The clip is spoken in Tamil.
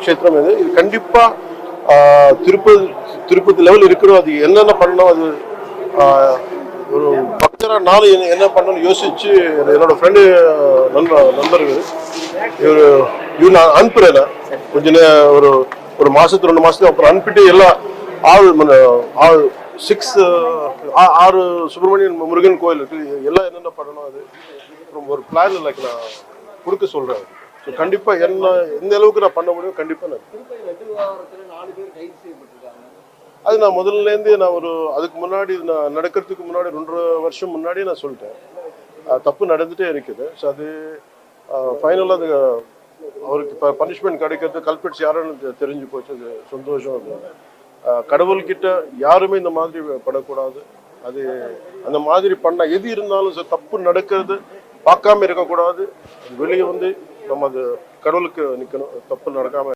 க்ஷேத்திரம் இது கண்டிப்பா திருப்பதி லெவல் இருக்கிறோம். அது என்னென்ன பண்ணணும், அது ஒரு பக்தரா நாலு என்ன பண்ணணும்னு யோசிச்சு என்னோட ஃப்ரெண்டு நண்பர் இவர் நான் அனுப்புறேன். கொஞ்ச ஒரு மாசத்துக்கு 2 மாசத்துக்கு அப்புறம் அனுப்பிட்டு எல்லாம் ஆள் 6 சுப்பிரமணியன் முருகன் கோயில் இருக்கு, எல்லாம் என்னென்ன பண்ணணும் அது ஒரு பிளான் லைக் நான் கொடுக்க சொல்றேன். கண்டிப்பா என்ன எந்த அளவுக்கு நான் பண்ண முடியும் கண்டிப்பா நான் அது நான் முதல்ல இருந்து நான் அதுக்கு முன்னாடி நான் நடக்கிறதுக்கு முன்னாடி 2.5 வருஷம் முன்னாடியே நான் சொல்லிட்டேன் தப்பு நடந்துட்டே இருக்குது. ஸோ அது ஃபைனலாக அது அவருக்கு இப்போ பனிஷ்மெண்ட் கிடைக்கிறது கல்பிட்ஸ் யாருன்னு தெரிஞ்சு போச்சு. அது சந்தோஷம். அது கடவுள்கிட்ட யாருமே இந்த மாதிரி படக்கூடாது. அது அந்த மாதிரி பண்ண எது இருந்தாலும் தப்பு நடக்கிறது பார்க்காம இருக்கக்கூடாது. வெளியே நம்ம அது கடவுளுக்கு நிற்கணும், தப்பு நடக்காம.